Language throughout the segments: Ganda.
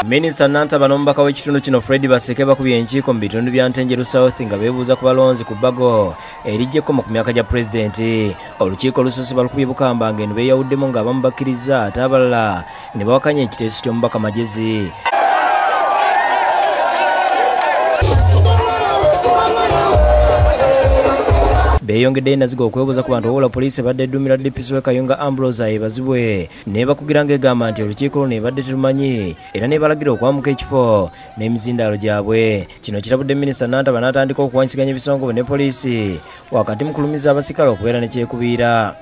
Minister Nantaba n'omubaka w'ekitundu kino Fred Baseke bakubye enkiiko mu bitundu bya Ntenjeru South nga beebuuza ku balonzi ku bbago erijjekoma ku myaka gya pulezidenti. Olukiiko olusoose balukubye bukamba ng'eno beeyawuddemu ng'abamu bakkiriza ate abalala ne bawakanya ekiteeso ky'omubaka Magezi. Beyongedde naziga okwebuuza ku bantu owola poliisi badde eddumira DPC we Kayunga Ambrose ebazibwe nebakugira ng'egamba nti olukiiko luno ebadde terumanyi era nebalagira okwamuka ekifo n'emizindaalo gyabwe. Kino kirabudde Minisita Nantaba n'atandika okuwanyisiganya ebisongovu ne poliisi wakati mu kulumiza abasikale okubeera ne kyekubiira.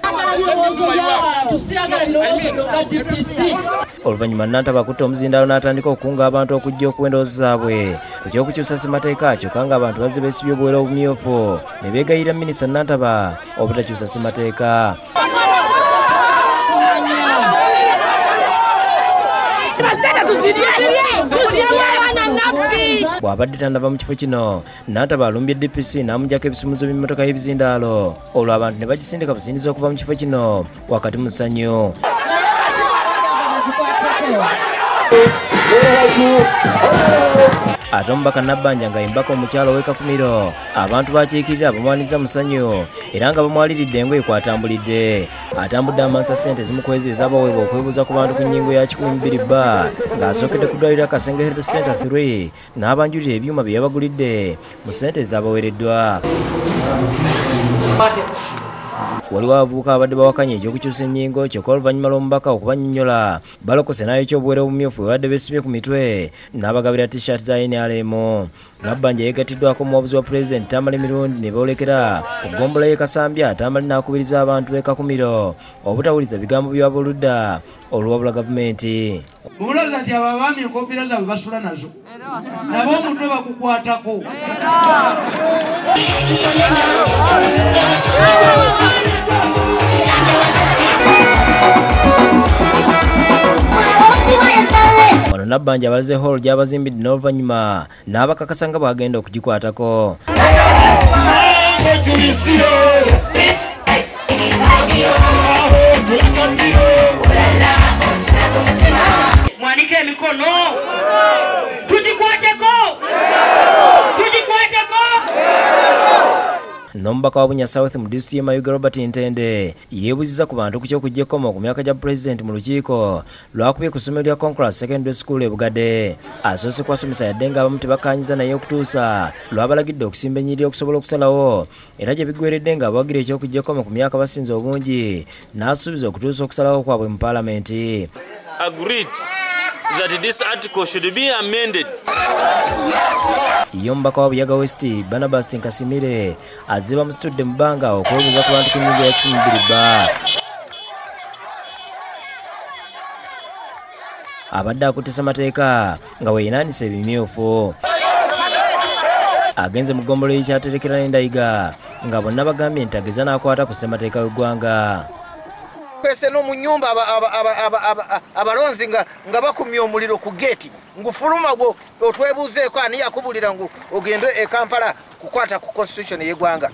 Oluvannyuma Nantaba akutte omuzindaalo n'atandika okukunga abantu okujja okuwendooza zaabwe ku ky'okukyusa ssemateeka kyokka ng'abantu bazze beesibye obuwera obumyufu ne beegayirira Minisita Nantaba obutakyusa ssemateeka. Bw'abadde tannava mu kifo kino Nantaba alumbye DPC n'amugyako ebisumuzo by'emmotoka y'ebizindaalo olwo abantu ne bagisindika busindiza okuva mu kifo kino wakati mu ssanyu. Ate omubaka Nabbanja nga yembaka omukyalo w'e Kakumiro abantu bakiikirira bamwaniza mu ssanyu era nga bamwaliridde engoye kwatambulidde. Atambudde amansa ssente zimukwezi ez'abaweebwa okwebuuza ku bantu ku nnyingo ya 12 bba ng'asookedde ku ddwaliro Kasenge Health Center 3 n'abanjulira ebyuma bye yabagulidde mu ssente ez'abaweereddwa. Waliwo abavubuka abadde bawakanya eky'okukyusa ennyingo kyokka oluvannyuma lw'omubaka okubannyonnyola balokose n'ayokya obuwere obumyufu bwe badde beesibye ku mitwe n'abagabira t-shirt za NRM. Nabbanja yeegatiddwako omuwabuzi wa pulezidenti Tamale Mirundi ne boolekera ku ggombolola y'e Kasambya. Tamale n'akubiriza abantu b'e Kakumiro obutawuliza bigambo by'aboludda oluwabula gavumenti. Mulowooza nti abo abaami enkofiira zaabwe basula nazo nabo omutwe bakukwatako. Wano Nabbanja abalaze hall gy'abazimbidde n'oluvannyuma n'abakakasa nga bwagenda okugikwatako. Mwanike emikono tugikwateko. N'omubaka wa Bunya South mu disitulikiti y'e Mayuge Robert Ntende yeebuuziza ku bantu ku ky'okujja ekkomo ku myaka gya pulezidenti mu lukiiko lwakubye ku ssomero lya Concourse Secondary School e Bugadde. Asoose kwasomesa yadde ng'abamu tebakkaanyiza naye okutuusa lwabalagidde okusimba ennyiriri okusobola okusalawo era gye biggweredde ng'abawagira eky'okujja ekkomo ku myaka basinze obungi n'asuubiza okutuusa okusalawo kwabwe mu paalamenti. Agreed that this article should be amended. Ye omubaka wa Buyaga West Barnabas Nkasimire azze bamusitudde mu bbanga okwebuuza ku bantu ku nnyingo ya 12 bba. Abadde akutte ssemateeka nga weeyinaanisa ebimyufu. Agenze mu ggombolola y'ekyaterekera n'endayiga nga bonna bagambye nti ageza n'akwata ku ssemateeka w'eggwanga. Pese no mu nyumba abalonzi nga bakumya omuliro ku gate ngufuluma gwo otwebuuzeeko ani yakubulira ngu ogende e Kampala kukwata ku constitution y'eggwanga.